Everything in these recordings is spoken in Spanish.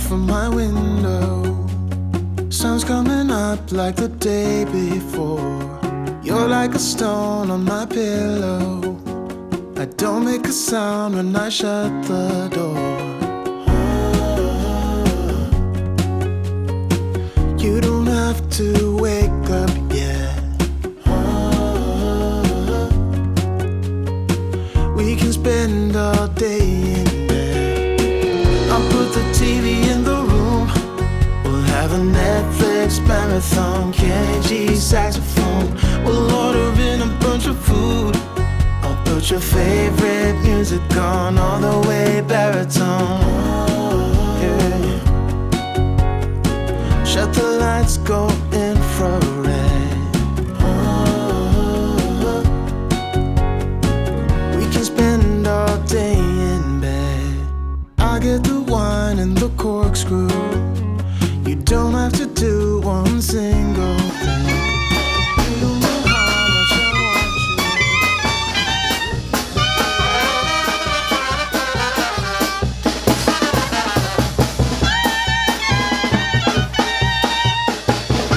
From my window, sun's coming up like the day before. You're like a stone on my pillow. I don't make a sound when I shut the door. You don't have to wake up yet. We can spend all day in bed. I'll put the TV in the room. We'll have a Netflix marathon, Kenny G saxophone. We'll order in a bunch of food. I'll put your favorite music on, all the way baritone. Yeah. Shut the lights, go infrared. We can spend all day in bed. I'll get the wine and the corkscrew. You don't have to do one single thing. You don't know how much I want you.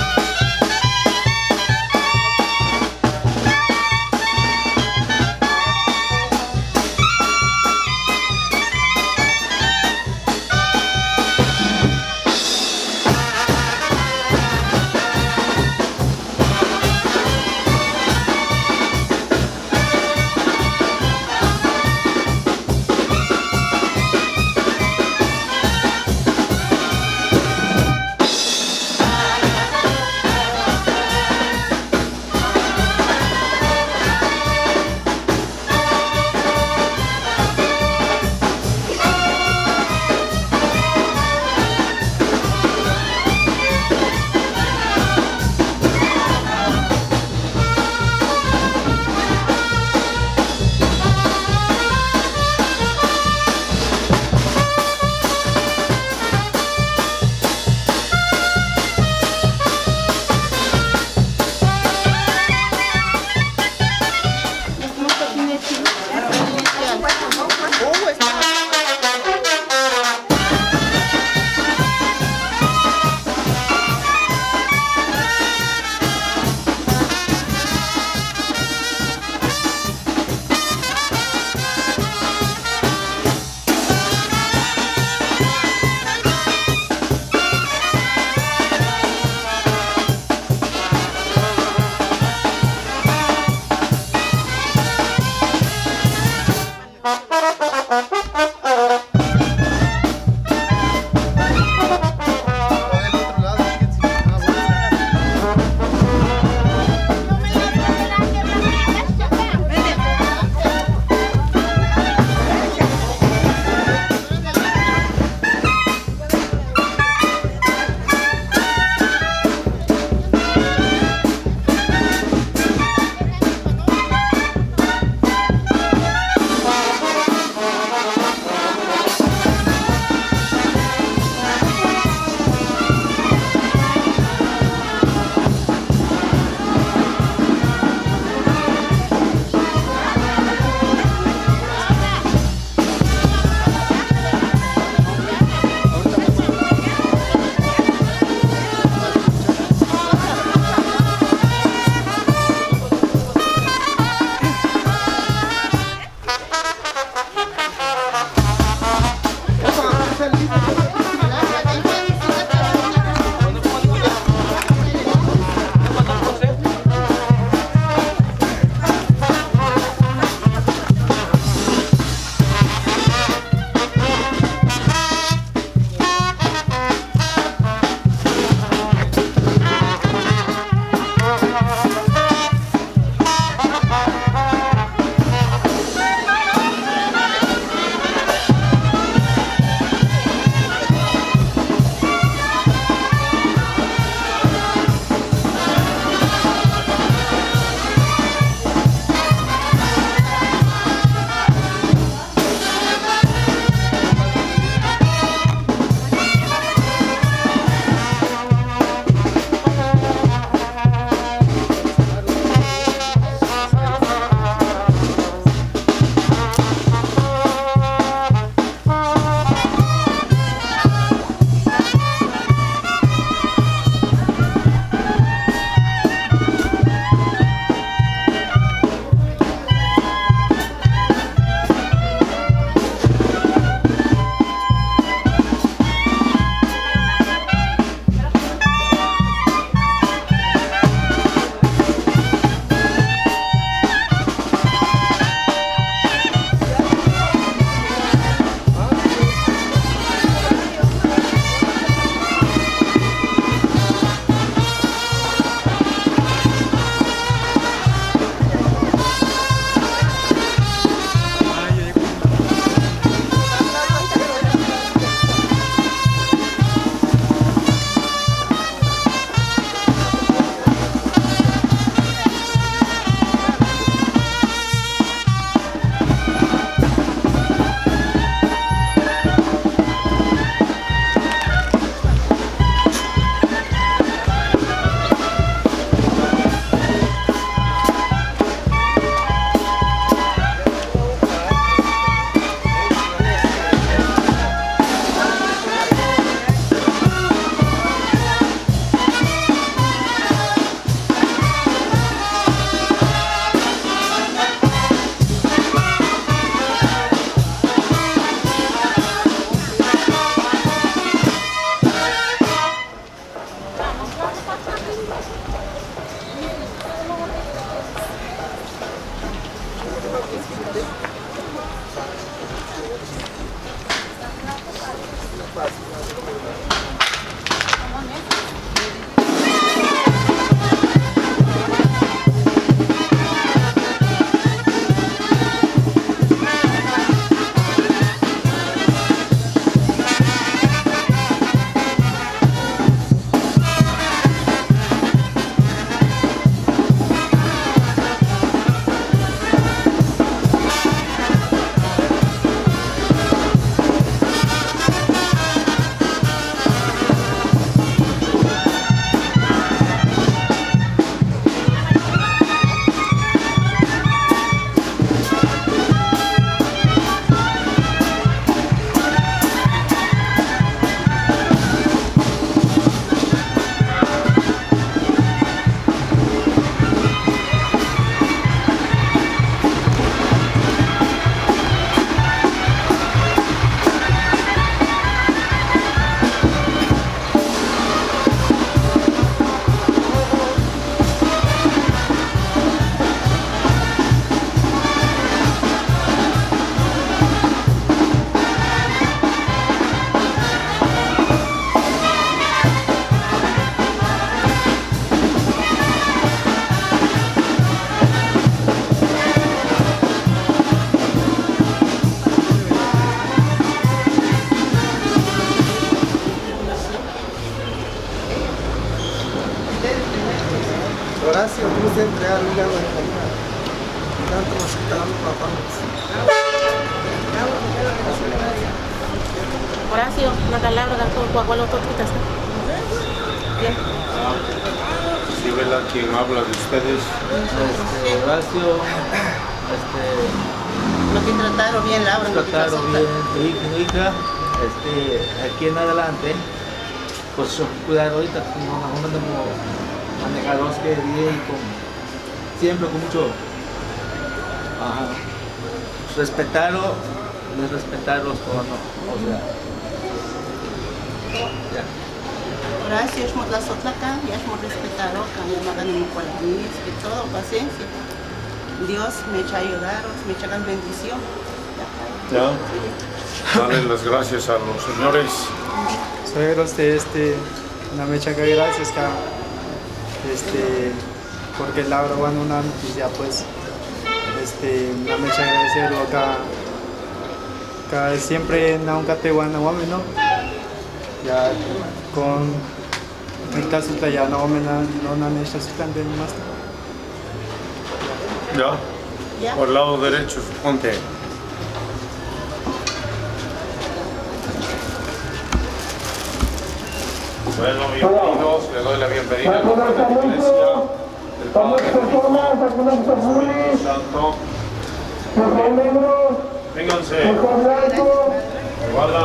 Horacio, una palabra de todo cuál otro bien. Sí, ¿verdad? ¿Quién habla de ustedes? Horacio, Lo que trataron bien, Laura. trataron bien tu hija, aquí en adelante, pues cuidar ahorita, no andamos manejados que bien, siempre con mucho respetarlos todo, ¿no? O sea, ya. Horacio, es la sotlaca, ya hemos respetado, ya no hagan cualquier que todo, paciencia. Dios me echa a ayudar, me echa la bendición. Ya. Dale las gracias a los señores. Suegros una mecha que gracias que porque Laura van una noticia pues una mecha agradecerlo que siempre nunca te van a no ya con el caso ya no han hecho su plan de más Ya. Por el lado derecho, ponte. Bueno, bienvenidos, le doy la bienvenida a la iglesia del Padre Espíritu Santo. Vénganse. Guarda.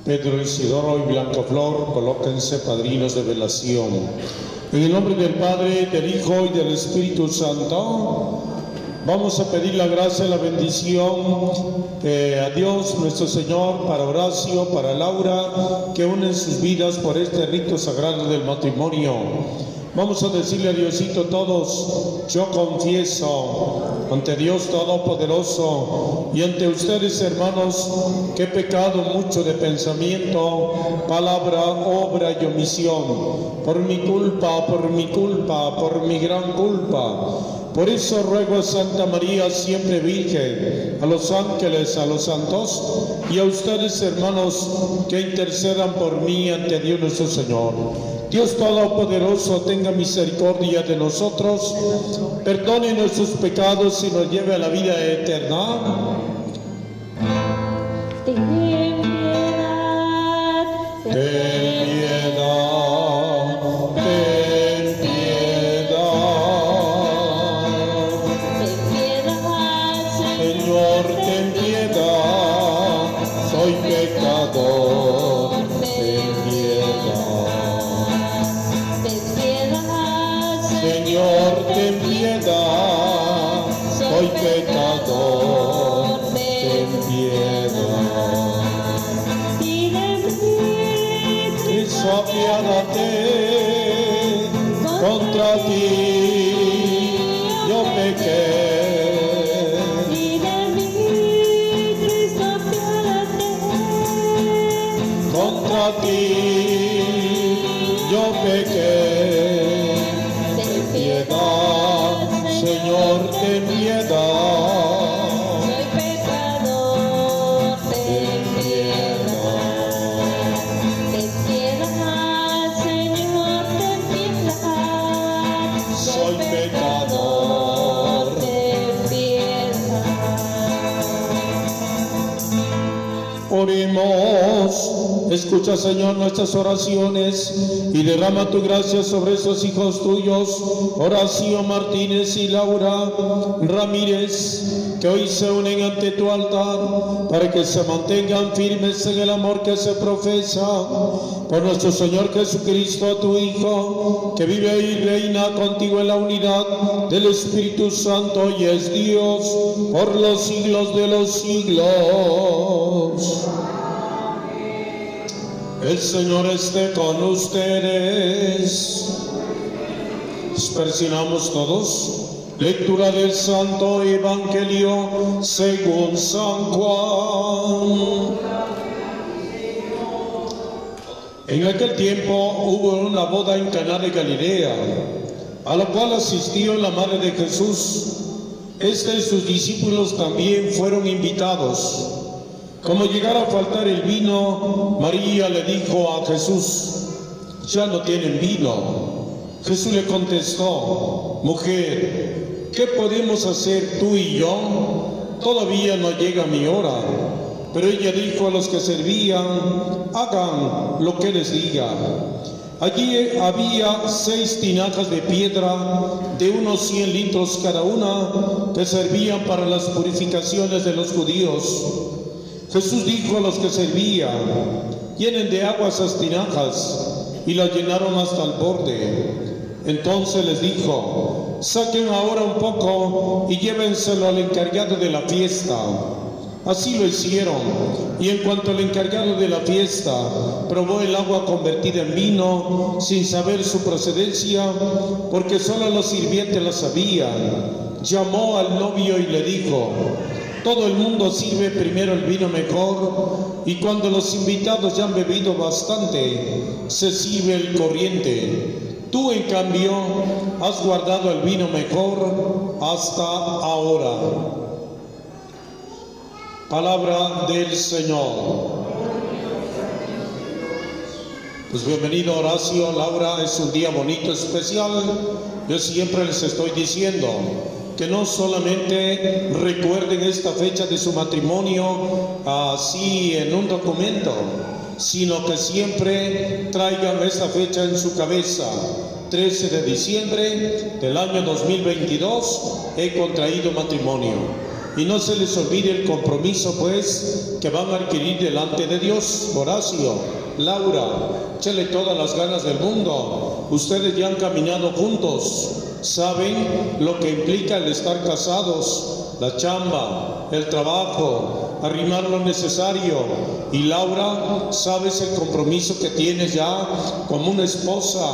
Pedro, Isidoro y Blancaflor, colóquense padrinos de velación. En el nombre del Padre, del Hijo y del Espíritu Santo, vamos a pedir la gracia y la bendición a Dios nuestro Señor, para Horacio, para Laura, que unen sus vidas por este rito sagrado del matrimonio. Vamos a decirle a Diosito todos: yo confieso ante Dios Todopoderoso y ante ustedes, hermanos, que he pecado mucho de pensamiento, palabra, obra y omisión, por mi culpa, por mi gran culpa. Por eso ruego a Santa María, siempre Virgen, a los ángeles, a los santos y a ustedes, hermanos, que intercedan por mí ante Dios nuestro Señor. Dios Todopoderoso tenga misericordia de nosotros, perdone nuestros pecados y nos lleve a la vida eterna. Ten piedad, Ten piedad, ten piedad. Señor, ten piedad, soy pecador, ten piedad. Señor, ten piedad, soy pecador, ten piedad. Cristo, apiádate, contra ti yo pequé. Contra ti yo pequé. Ten piedad, Señor, ten piedad. soy pecador, ten piedad. Escucha, Señor, nuestras oraciones y derrama tu gracia sobre estos hijos tuyos, Horacio Martínez y Laura Ramírez, que hoy se unen ante tu altar para que se mantengan firmes en el amor que se profesa por nuestro Señor Jesucristo, tu Hijo, que vive y reina contigo en la unidad del Espíritu Santo y es Dios por los siglos de los siglos. El Señor esté con ustedes. Dispersionamos todos. Lectura del Santo Evangelio según San Juan. En aquel tiempo hubo una boda en Caná de Galilea, a la cual asistió la madre de Jesús. Y sus discípulos también fueron invitados. Como llegara a faltar el vino, María le dijo a Jesús: ya no tienen vino. Jesús le contestó: mujer, ¿qué podemos hacer tú y yo? Todavía no llega mi hora. Pero ella dijo a los que servían: hagan lo que les diga. Allí había 6 tinajas de piedra de unos 100 litros cada una, que servían para las purificaciones de los judíos. Jesús dijo a los que servían: llenen de agua esas tinajas, y las llenaron hasta el borde. Entonces les dijo: saquen ahora un poco y llévenselo al encargado de la fiesta. Así lo hicieron, y en cuanto el encargado de la fiesta probó el agua convertida en vino, sin saber su procedencia, porque solo los sirvientes la sabían, llamó al novio y le dijo: todo el mundo sirve primero el vino mejor, y cuando los invitados ya han bebido bastante, se sirve el corriente. Tú, en cambio, has guardado el vino mejor hasta ahora. Palabra del Señor. Pues bienvenido, Horacio, Laura, es un día bonito, especial. Yo siempre les estoy diciendo que no solamente recuerden esta fecha de su matrimonio así en un documento, sino que siempre traigan esta fecha en su cabeza. 13 de diciembre del año 2022 he contraído matrimonio. Y no se les olvide el compromiso, pues, que van a adquirir delante de Dios. Horacio, Laura, échale todas las ganas del mundo. Ustedes ya han caminado juntos, saben lo que implica el estar casados, la chamba, el trabajo, arrimar lo necesario. Y Laura, sabes el compromiso que tienes ya como una esposa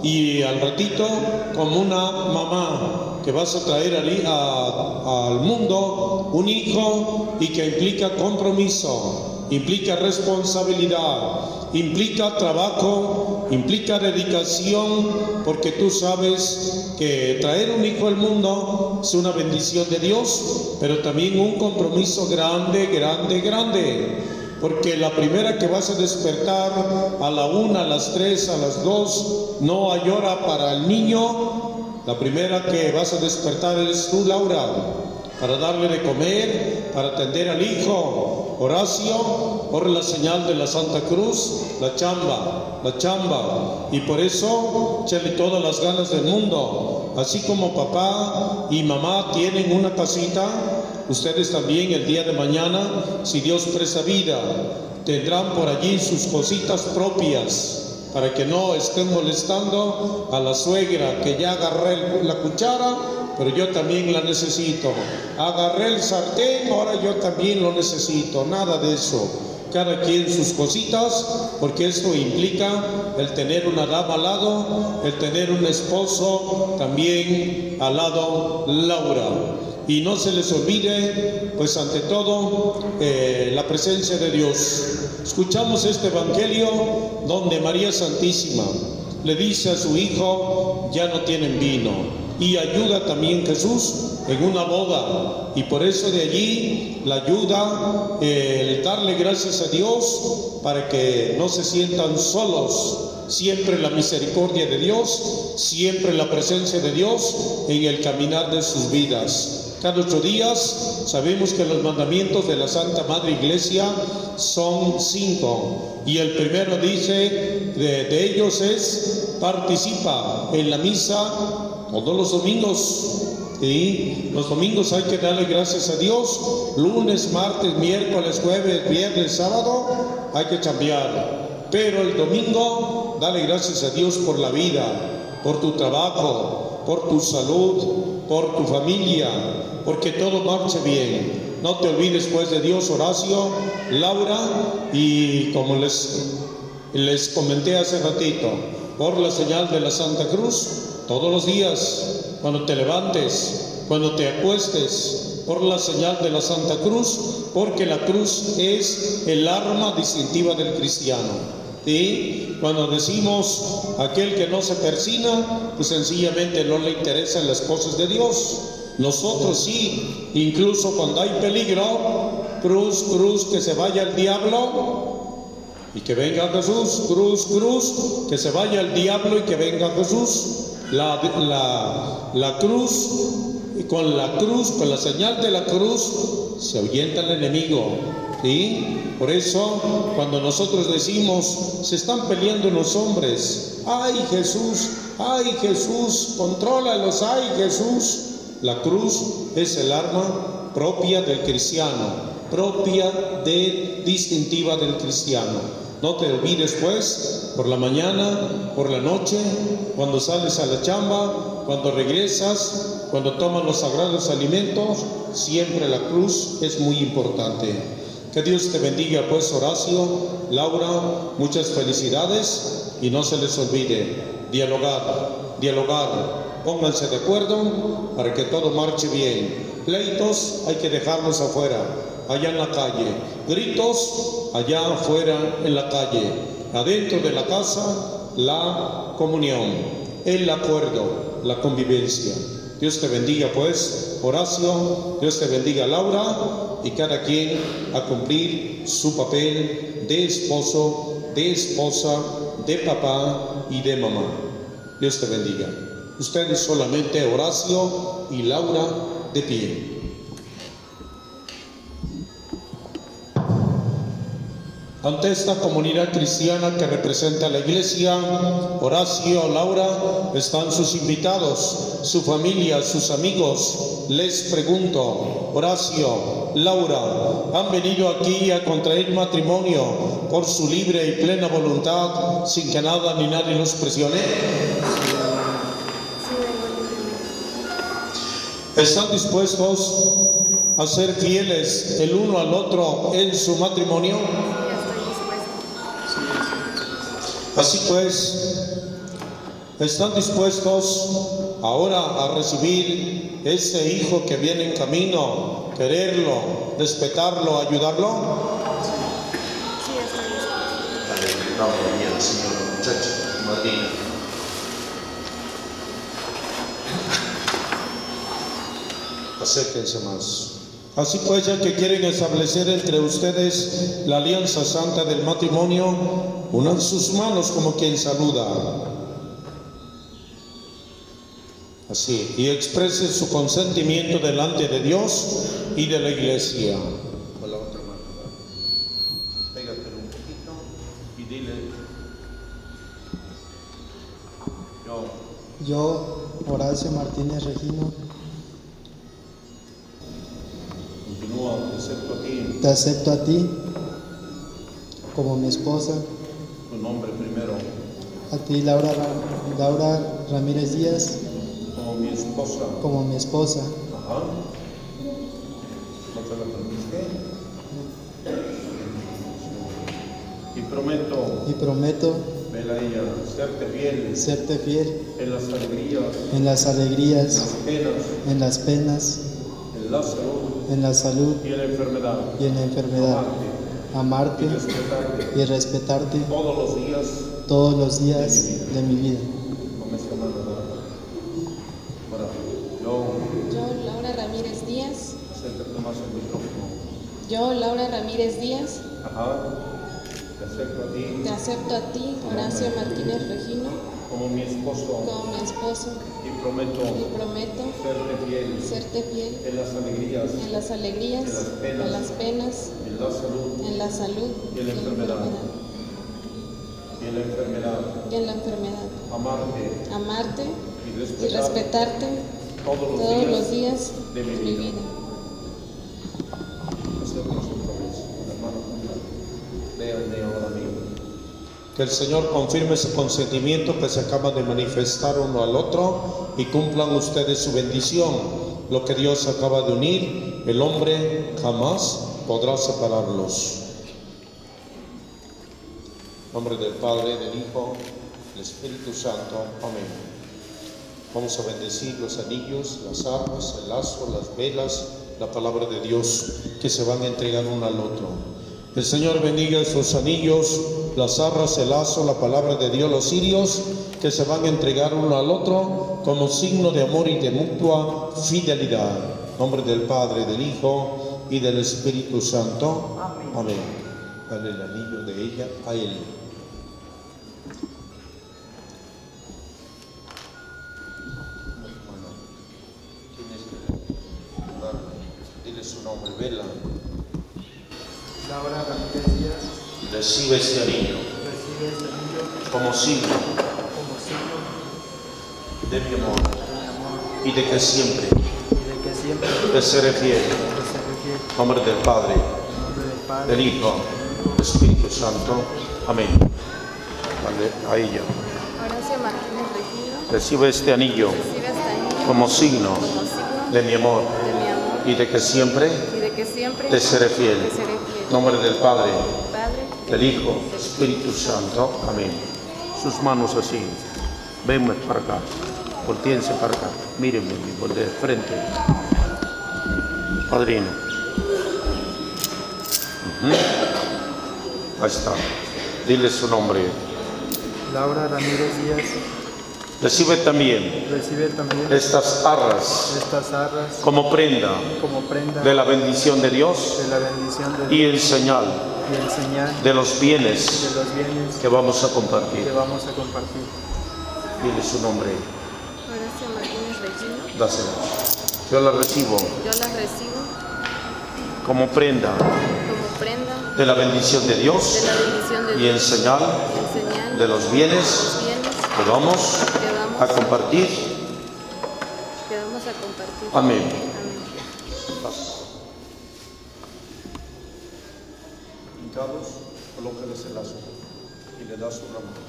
y al ratito como una mamá, que vas a traer al mundo un hijo, y que implica compromiso, implica responsabilidad, implica trabajo, implica dedicación, porque tú sabes que traer un hijo al mundo es una bendición de Dios, pero también un compromiso grande, grande, grande. Porque la primera que vas a despertar a la 1, a las 3, a las 2, no hay hora para el niño. La primera que vas a despertar eres tú, Laura, para darle de comer, para atender al hijo. Horacio, por la señal de la Santa Cruz, la chamba. Y por eso, échale todas las ganas del mundo. Así como papá y mamá tienen una casita, ustedes también el día de mañana, si Dios presta vida, tendrán por allí sus cositas propias, para que no estén molestando a la suegra, que ya agarré la cuchara, pero yo también la necesito. Agarré el sartén, ahora yo también lo necesito. Nada de eso. Cada quien sus cositas, porque esto implica el tener una dama al lado, el tener un esposo también al lado, Laura. Y no se les olvide, pues ante todo, la presencia de Dios. Escuchamos este Evangelio donde María Santísima le dice a su hijo: ya no tienen vino. Y ayuda también Jesús en una boda, y por eso de allí la ayuda, el darle gracias a Dios para que no se sientan solos. Siempre la misericordia de Dios, siempre la presencia de Dios en el caminar de sus vidas. cada 8 días. Sabemos que los mandamientos de la Santa Madre Iglesia son 5 y el primero dice de ellos es: participa en la misa todos los domingos. Y los domingos hay que darle gracias a Dios. Lunes, martes, miércoles, jueves, viernes, sábado hay que chambear, pero el domingo dale gracias a Dios por la vida, por tu trabajo, por tu salud, por tu familia, porque todo marche bien. No te olvides pues de Dios, Horacio, Laura, y como les comenté hace ratito, por la señal de la Santa Cruz, todos los días, cuando te levantes, cuando te acuestes, por la señal de la Santa Cruz, porque la cruz es el arma distintiva del cristiano. ¿Sí? Cuando decimos aquel que no se persina, pues sencillamente no le interesan las cosas de Dios. Nosotros sí, incluso cuando hay peligro, cruz, cruz, que se vaya el diablo y que venga Jesús, cruz, cruz, que se vaya el diablo y que venga Jesús. La cruz, y con la señal de la cruz, se ahuyenta el enemigo. ¿Sí? Por eso, cuando nosotros decimos, se están peleando los hombres, ¡ay Jesús, contrólalos, ay Jesús! La cruz es el arma propia del cristiano, propia distintiva del cristiano. No te olvides pues, por la mañana, por la noche, cuando sales a la chamba, cuando regresas, cuando tomas los sagrados alimentos, siempre la cruz es muy importante. Que Dios te bendiga pues, Horacio, Laura, muchas felicidades y no se les olvide dialogar, pónganse de acuerdo para que todo marche bien. Pleitos hay que dejarlos afuera, allá en la calle, gritos allá afuera en la calle, adentro de la casa la comunión, el acuerdo, la convivencia. Dios te bendiga pues, Horacio, Dios te bendiga, Laura, y cada quien a cumplir su papel de esposo, de esposa, de papá y de mamá. Dios te bendiga. Ustedes solamente, Horacio y Laura, de pie. Ante esta comunidad cristiana que representa la Iglesia, Horacio, Laura, están sus invitados, su familia, sus amigos. Les pregunto, Horacio, Laura, ¿han venido aquí a contraer matrimonio por su libre y plena voluntad, sin que nada ni nadie los presione? ¿Están dispuestos a ser fieles el uno al otro en su matrimonio? Así pues, ¿están dispuestos ahora a recibir ese hijo que viene en camino, quererlo, respetarlo, ayudarlo? Sí, estoy listo. Dale, bravo, bien, señor muchacho, madrina. Acérquense más. Así pues, ya que quieren establecer entre ustedes la alianza santa del matrimonio, unan sus manos como quien saluda. Así, y expresen su consentimiento delante de Dios y de la Iglesia. Con la otra mano. Pégatelo un poquito y dile: Yo, Horacio Martínez Regino, te acepto a ti como mi esposa. Tu nombre primero. A ti, Laura Ramírez Díaz, Como mi esposa. como mi esposa. Ajá. ¿No te la permitiste? Y prometo, Vela ella, serte fiel en las alegrías, en las en las penas, en la salud y en la enfermedad. Amarte Amarte y respetarte todos los días de mi vida. Con esta mano, ahora, Yo, Laura Ramírez Díaz. acércate más al micrófono. Yo, Laura Ramírez Díaz. Ajá. Te acepto a ti, Horacio Martínez Regino, Como mi esposo como mi esposo y prometo prometo serte fiel en las alegrías, en las alegrías, en las penas, en la salud y en la enfermedad, y en la enfermedad, amarte y y respetarte todos los días de mi vida. Hacemos otra vez, hermano, léanme ahora mismo. Que el Señor confirme ese consentimiento que se acaba de manifestar uno al otro y cumplan ustedes su bendición. Lo que Dios acaba de unir, el hombre jamás podrá separarlos. En nombre del Padre, del Hijo, del Espíritu Santo. Amén. Vamos a bendecir los anillos, las armas, el lazo, las velas, la palabra de Dios que se van a entregar uno al otro. El Señor bendiga esos anillos, las arras, el lazo, la palabra de Dios, los cirios que se van a entregar uno al otro como signo de amor y de mutua fidelidad. En nombre del Padre, del Hijo y del Espíritu Santo. Amén. Dale el anillo de ella a él. Bueno, tienes que dar, dile su nombre, vela. Laura Ramírez Díaz, Recibe este anillo recibe este anillo como signo como signo de mi amor de mi amor y de que siempre y de que siempre te seré fiel. te seré fiel. En nombre del Padre, En nombre del Padre, del Hijo, del Espíritu Santo. Amén. Vale, a ella. Horacio Martínez Regino, Recibe este anillo recibe este anillo como signo como signo de mi amor de mi amor y de que siempre y de que siempre te seré fiel. te seré fiel. En nombre del Padre, Padre, del Hijo, del Espíritu Santo. Amén. Sus manos así. Venme para acá. Voltéense para acá. Mírenme, de frente. Padrino. Ahí está. Dile su nombre. Laura Ramírez Díaz, Recibe también recibe también estas arras estas arras como prenda como prenda de la bendición de Dios de la bendición de y Dios en señal y el señal de los bienes de los bienes que vamos a que compartir. vamos a compartir. Dile su nombre. Horacio Martínez Regino, Dásela. Yo la recibo yo las recibo como prenda como prenda de la bendición de Dios de la bendición de y en Dios señal y en señal de los bienes los bienes que vamos a compartir. que vamos a compartir. Amén. Amén. Pintados, colóqueles el lazo y le da su ramo.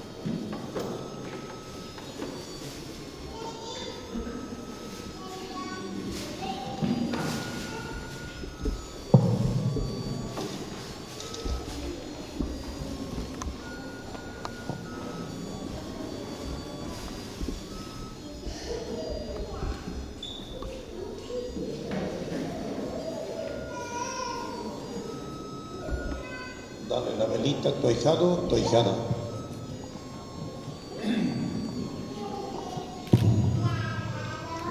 Dale la velita, tu ahijado, tu ahijada.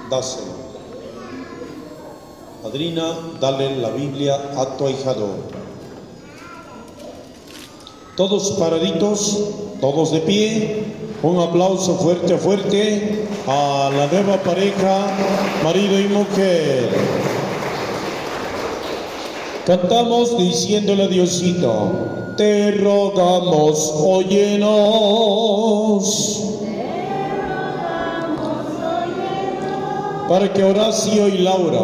Dáselo. Padrina, dale la Biblia a tu ahijado. Todos paraditos, todos de pie. Un aplauso fuerte, fuerte a la nueva pareja, marido y mujer. Cantamos diciéndole a Diosito, te rogamos, óyenos. Para que Horacio y Laura,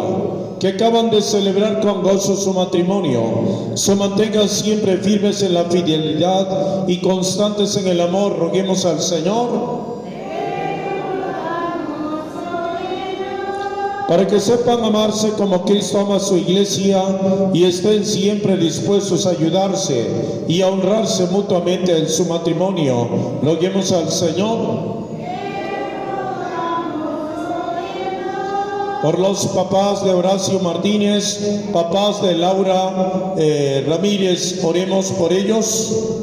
que acaban de celebrar con gozo su matrimonio, se mantengan siempre firmes en la fidelidad y constantes en el amor. Roguemos al Señor para que sepan amarse como Cristo ama a su iglesia y estén siempre dispuestos a ayudarse y a honrarse mutuamente en su matrimonio. Roguemos al Señor por los papás de Horacio Martínez, papás de Laura Ramírez, oremos por ellos.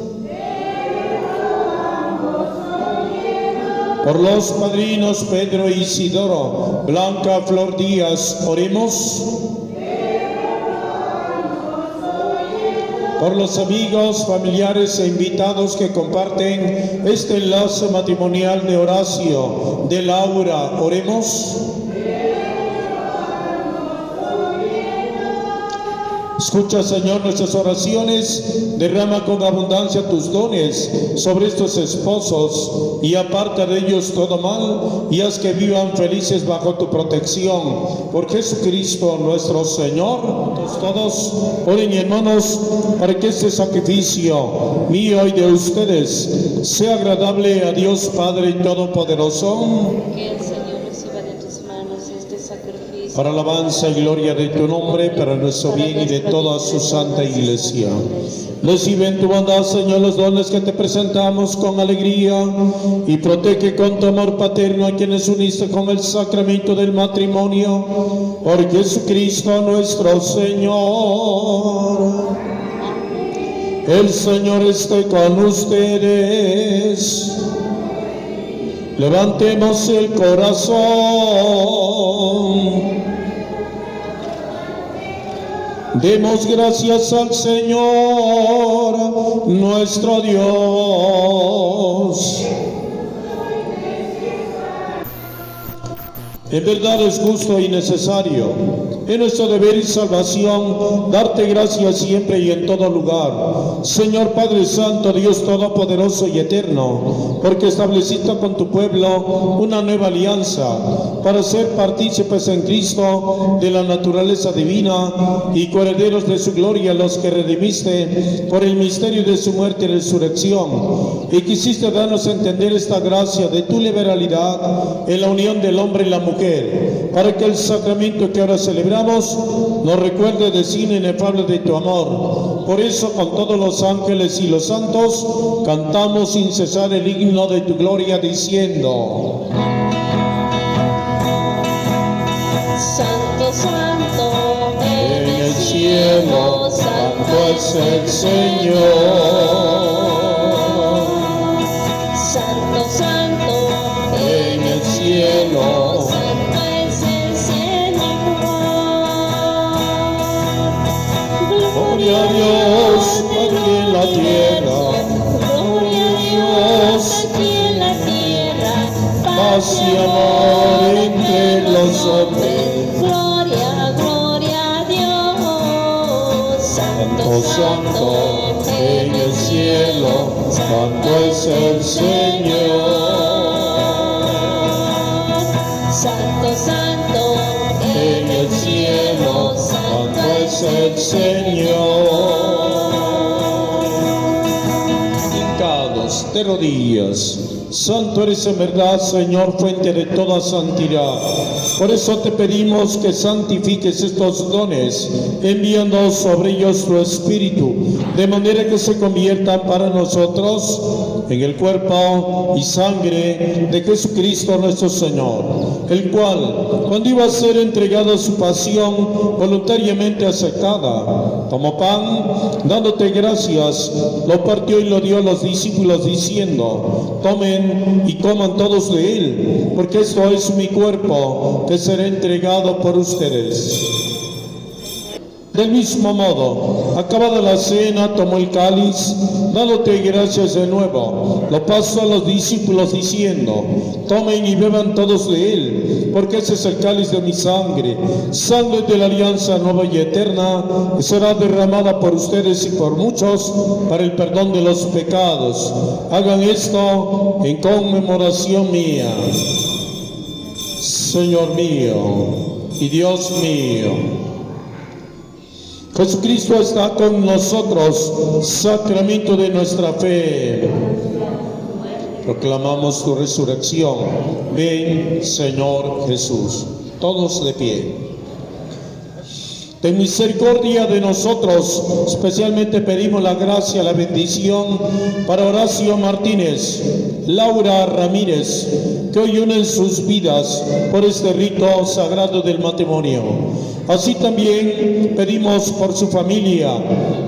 Por los padrinos Pedro y Isidoro, Blanca Flor Díaz, oremos. por los amigos, familiares e invitados que comparten este enlace matrimonial de Horacio, de Laura. Oremos. Escucha, Señor, nuestras oraciones, derrama con abundancia tus dones sobre estos esposos y aparta de ellos todo mal y haz que vivan felices bajo tu protección. Por Jesucristo nuestro Señor, todos oren, hermanos, para que este sacrificio mío y de ustedes sea agradable a Dios Padre Todopoderoso. Que el Señor reciba de tus manos este sacrificio. Para alabanza y gloria de tu nombre, para nuestro bien y de toda su santa iglesia. Recibe en tu bondad, Señor, los dones que te presentamos con alegría y protege con tu amor paterno a quienes uniste con el sacramento del matrimonio. Por Jesucristo nuestro Señor. El Señor esté con ustedes. Levantemos el corazón. Demos gracias al Señor, nuestro Dios. En verdad es justo y necesario, es nuestro deber y salvación, darte gracias siempre y en todo lugar. Señor Padre Santo, Dios Todopoderoso y Eterno, porque estableciste con tu pueblo una nueva alianza, para ser partícipes en Cristo de la naturaleza divina y coherederos de su gloria, los que redimiste por el misterio de su muerte y resurrección. Y quisiste darnos a entender esta gracia de tu liberalidad en la unión del hombre y la mujer, para que el sacramento que ahora celebramos nos recuerde de signo inefable de tu amor. Por eso, con todos los ángeles y los santos, cantamos sin cesar el himno de tu gloria, diciendo: Santo, santo, en el cielo, santo es el Señor. Santo, santo, En el cielo, santo es el Señor. gloria a Dios aquí en la tierra. Gloria a Dios aquí en la tierra. Paz y amor entre los hombres. Gloria, gloria a Dios. Santo, santo, en el cielo, santo es el Señor. Santo, santo, En el cielo, santo es el Señor. Hincados de rodillas, santo eres en verdad, Señor, fuente de toda santidad. Por eso te pedimos que santifiques estos dones, enviando sobre ellos tu Espíritu, de manera que se conviertan para nosotros en el cuerpo y sangre de Jesucristo nuestro Señor, el cual, cuando iba a ser entregado a su pasión voluntariamente aceptada, tomó pan, dándote gracias, lo partió y lo dio a los discípulos, diciendo: tomen y coman todos de él, porque esto es mi cuerpo, que será entregado por ustedes. Del mismo modo, acabada la cena, tomó el cáliz, dándote gracias de nuevo, lo pasó a los discípulos diciendo: tomen y beban todos de él, porque ese es el cáliz de mi sangre, sangre de la alianza nueva y eterna, que será derramada por ustedes y por muchos para el perdón de los pecados. Hagan esto en conmemoración mía. Señor mío y Dios mío, Jesucristo está con nosotros, sacramento de nuestra fe. Proclamamos tu resurrección. Ven, Señor Jesús. Todos de pie. Ten misericordia de nosotros, especialmente pedimos la gracia, la bendición para Horacio Martínez, Laura Ramírez, que hoy unen sus vidas por este rito sagrado del matrimonio. Así también pedimos por su familia,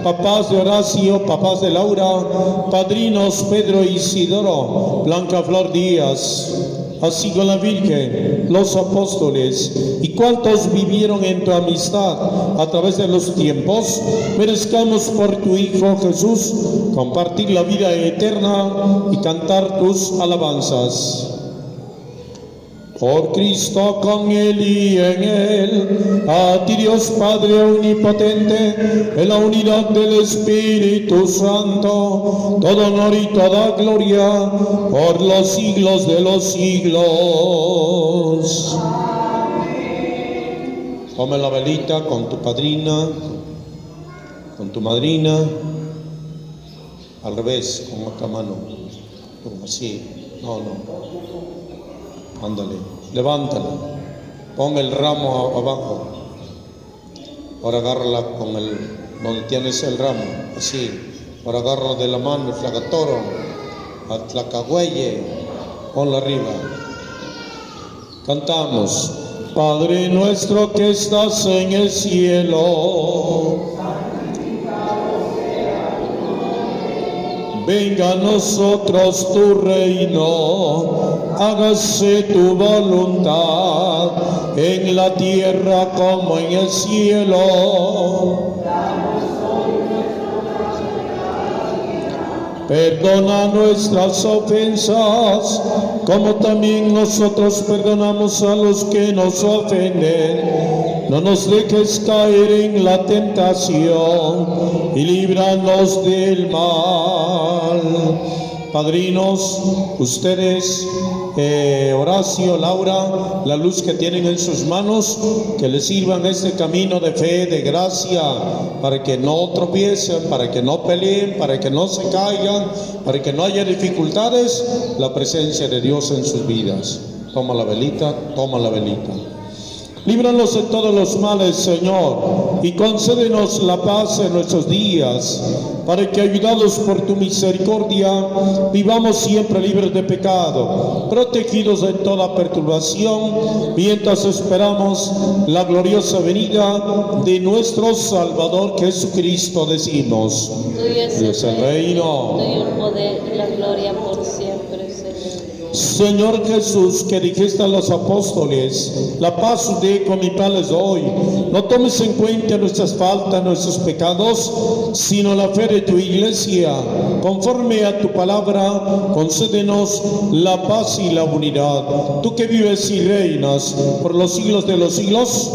papás de Horacio, papás de Laura, padrinos Pedro y Isidoro, Blanca Flor Díaz, así con la Virgen, los apóstoles y cuantos vivieron en tu amistad a través de los tiempos, merezcamos por tu Hijo Jesús compartir la vida eterna y cantar tus alabanzas. Por Cristo, con Él y en Él, a ti Dios Padre Omnipotente, en la unidad del Espíritu Santo, todo honor y toda gloria por los siglos de los siglos. Toma la velita con tu padrina, con tu madrina, al revés, con otra mano, como así, no. Ándale, levántala, pon el ramo abajo, ahora agárrala con donde tienes el ramo, así, ahora agárrala de la mano, el flacatoro, atlacagüeye, ponla arriba. Cantamos, Padre nuestro que estás en el cielo, venga a nosotros tu reino, hágase tu voluntad, en la tierra como en el cielo. Perdona nuestras ofensas, como también nosotros perdonamos a los que nos ofenden. No nos dejes caer en la tentación y líbranos del mal. Padrinos, ustedes, Horacio, Laura, la luz que tienen en sus manos, que les sirvan este camino de fe, de gracia, para que no tropiecen, para que no peleen, para que no se caigan, para que no haya dificultades, la presencia de Dios en sus vidas. Toma la velita, toma la velita. Líbranos de todos los males, Señor, y concédenos la paz en nuestros días, para que, ayudados por tu misericordia, vivamos siempre libres de pecado, protegidos de toda perturbación, mientras esperamos la gloriosa venida de nuestro Salvador Jesucristo. Decimos: Tuyo es el reino, tuyo el poder y la gloria por siempre, Señor. Señor Jesús, que dijiste a los apóstoles, la paz os dejo, mi paz les doy. No tomes en cuenta nuestras faltas, nuestros pecados, sino la fe de tu iglesia. Conforme a tu palabra, concédenos la paz y la unidad. Tú que vives y reinas por los siglos de los siglos,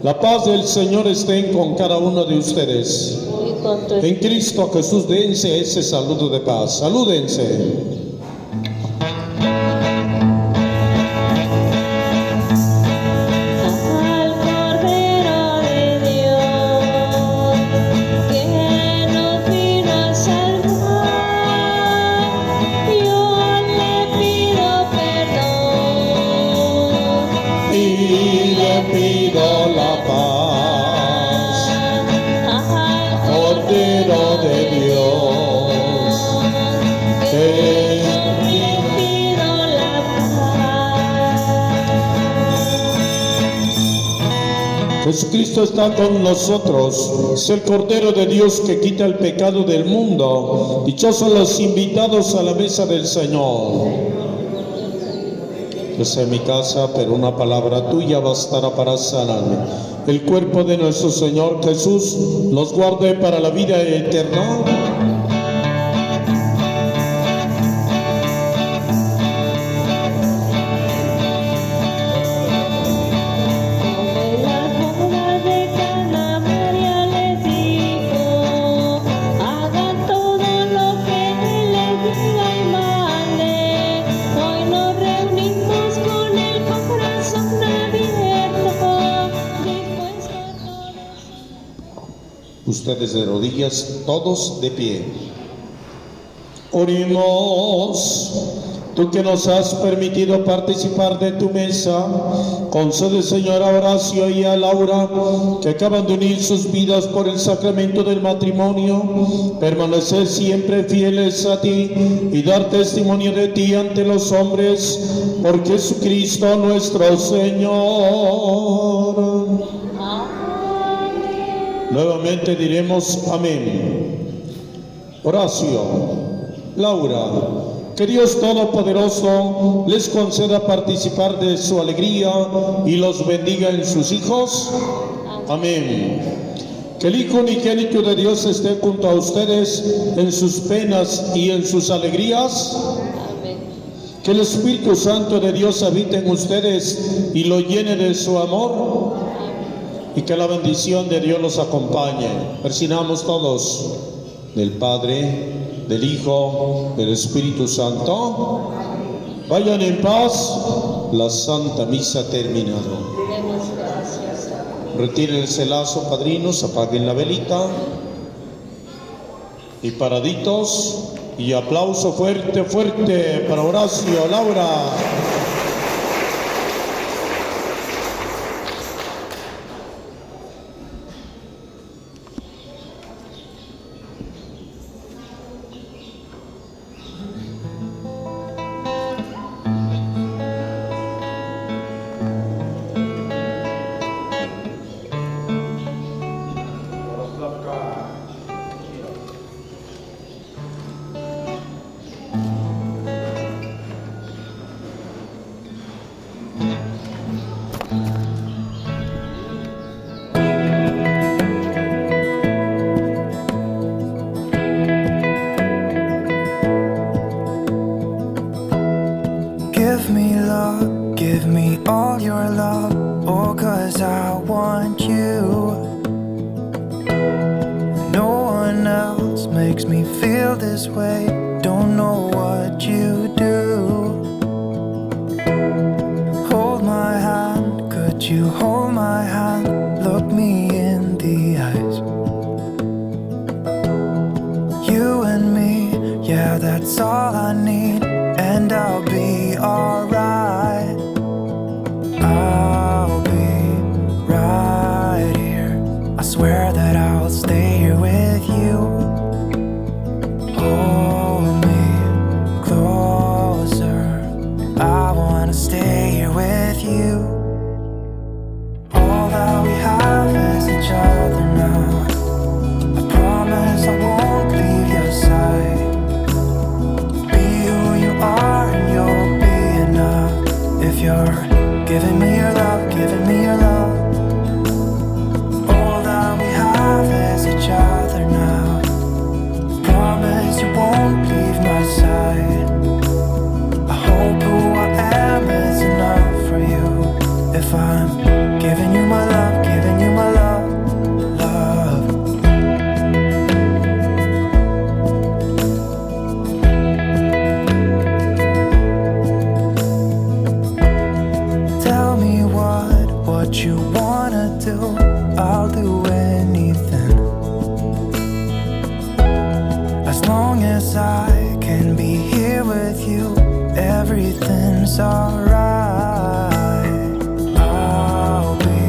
la paz del Señor esté con cada uno de ustedes. Y con tu En Cristo Jesús, dense ese saludo de paz. Salúdense. al Cordero de Dios, que nos vino a salvar, yo le pido perdón. Y le pido la paz, Al Cordero de Dios, que le pido la paz. Jesucristo está con nosotros, es el Cordero de Dios que quita el pecado del mundo. Dichosos los invitados a la mesa del Señor. Yo sé en mi casa, pero una palabra tuya bastará para sanarme. El cuerpo de nuestro Señor Jesús nos guarde para la vida eterna. En las bodas de Cana, María les dijo: hagan todo lo que Él les diga y mande. Hoy nos reunimos con el corazón abierto, dispuesto a todo. Ustedes de rodillas, todos de pie. Oremos. Tú que nos has permitido participar de tu mesa, concede, Señor, a Horacio y a Laura, que acaban de unir sus vidas por el sacramento del matrimonio, permanecer siempre fieles a ti y dar testimonio de ti ante los hombres, por Jesucristo nuestro Señor. Nuevamente diremos amén. Horacio, Laura, Que Dios Todopoderoso les conceda participar de su alegría y los bendiga en sus hijos. Amén. Que el Hijo unigénito de Dios esté junto a ustedes en sus penas y en sus alegrías. Que el Espíritu Santo de Dios habite en ustedes y lo llene de su amor. Y que la bendición de Dios los acompañe. Persinamos todos. Del Padre, del Hijo, del Espíritu Santo. Vayan en paz. La Santa Misa ha terminado. Retiren el celazo, padrinos, apaguen la velita. Y paraditos. Y aplauso fuerte, fuerte para Horacio, Laura. Give me all your love, oh, 'cause I want you. No one else makes me feel this way, don't know what you do. Hold my hand, could you hold my hand, look me in the eyes. You and me, yeah, that's all I need, and I'll be alright. I'll be right here. I swear that I'll stay here with you. Hold me closer. I wanna stay here with you. All that we have is each other now. I promise I won't leave your side. Be who you are and you'll be enough. If you're giving me your love, giving me your love. All that we have is each other now. Promise you won't leave my side. I hope who I am is enough for you. If I'm giving you my love, giving you my love, love. Tell me what you wanna do, I'll do anything. As long as I can be here with you, everything's alright. I'll be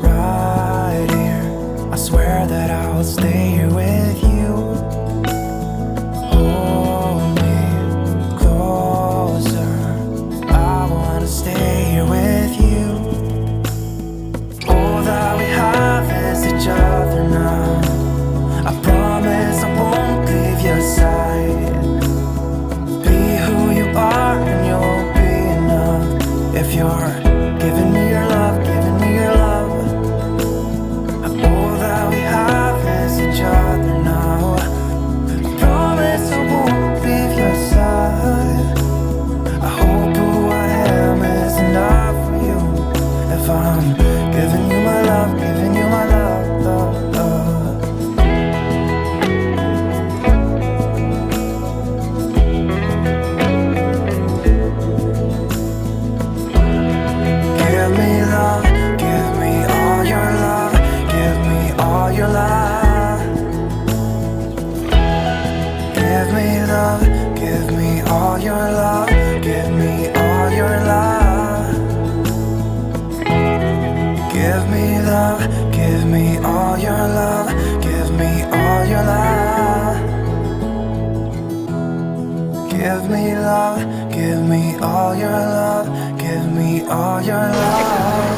right here. I swear that I'll stay here with you. Hold me closer. I wanna stay here with you. All that we have is each other now. I promise I won't leave your side. Be who you are and you'll be enough. If you're giving me your love, giving me your love. All that we have is each other now. I promise I won't leave your side. I hope who I am is enough for you. If I'm giving you my love, giving you my love, love, love. Give me love, give me all your love, give me all your love. Give me love, give me all your love, give me all your love. Give me love, give me all your love, give me all your love. Give me love, give me all your love, give me all your love.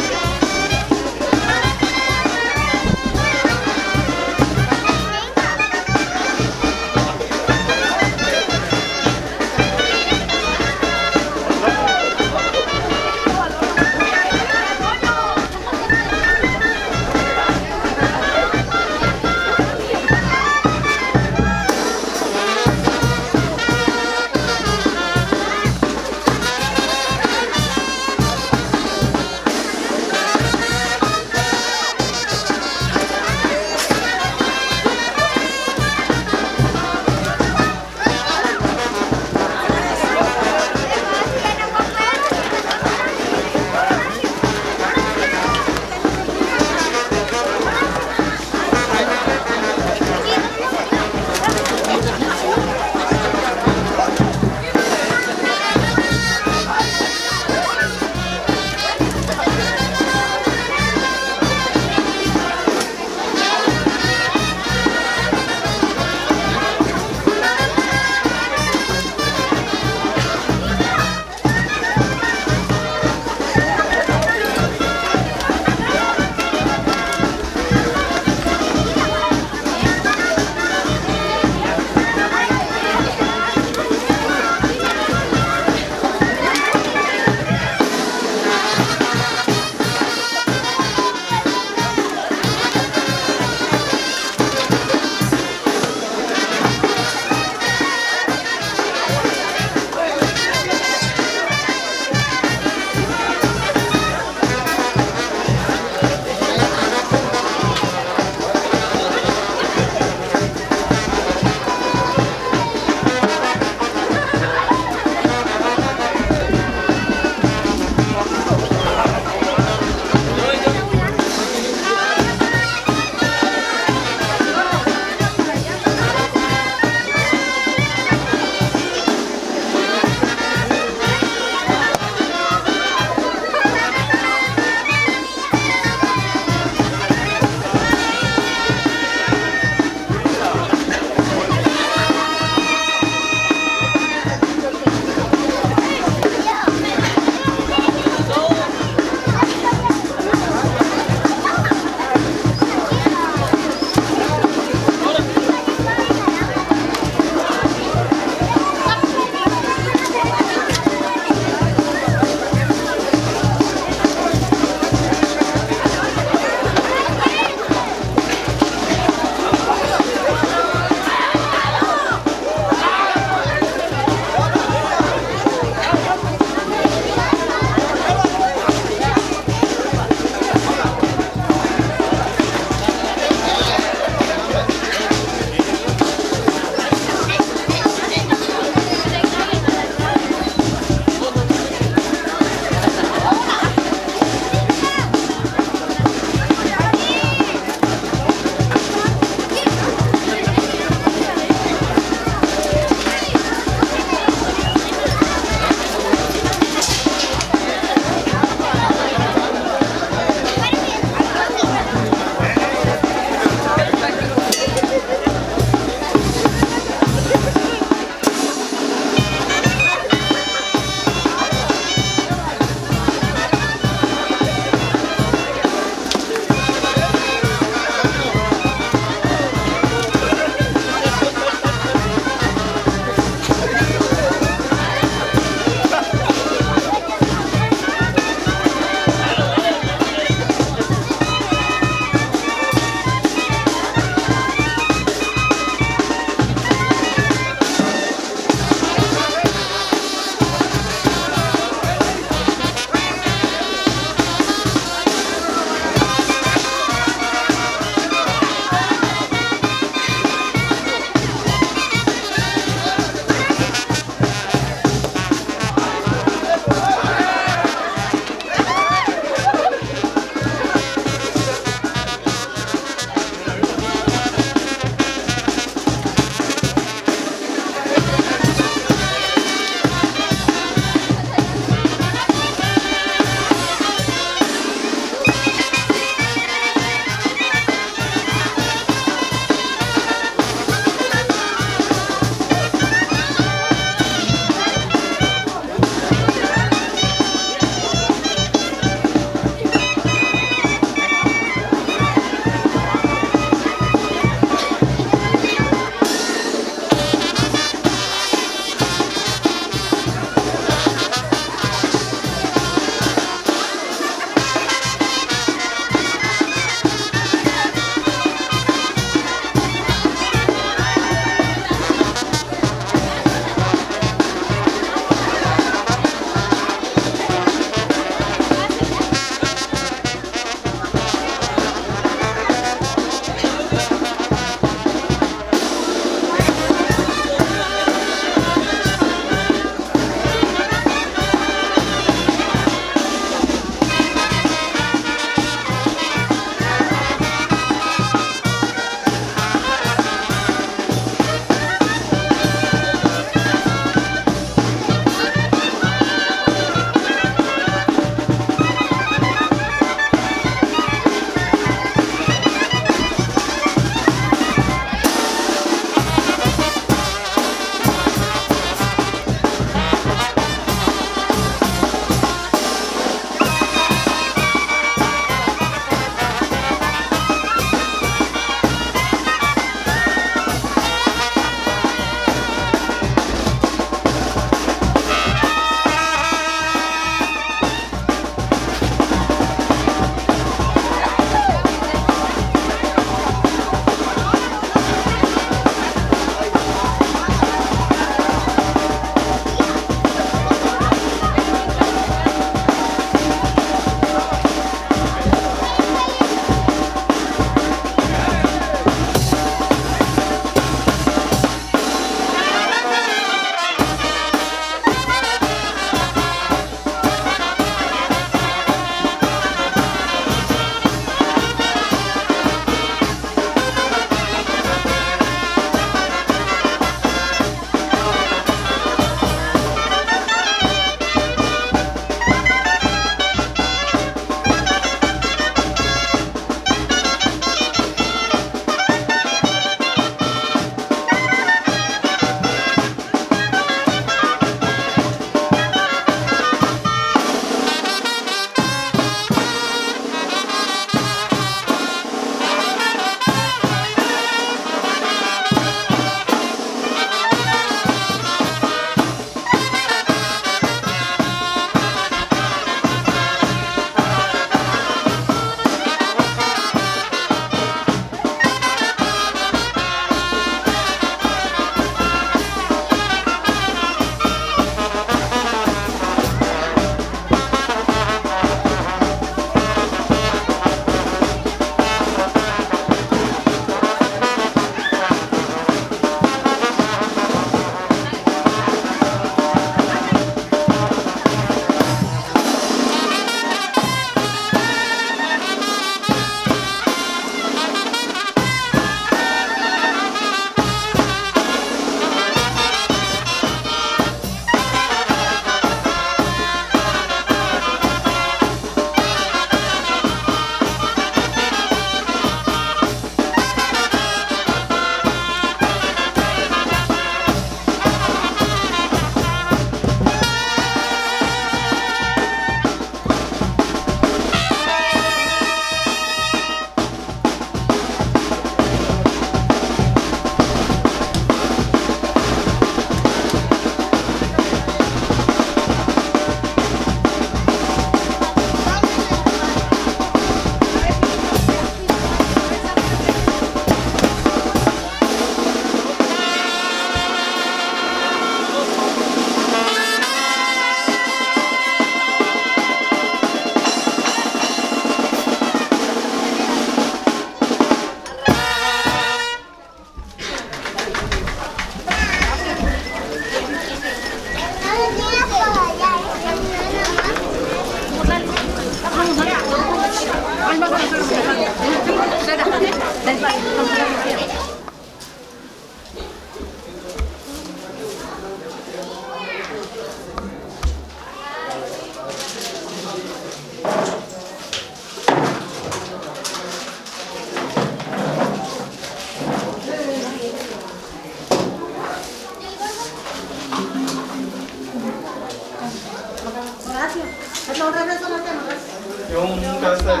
Yung kasta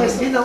esquina.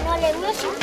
No le gusta.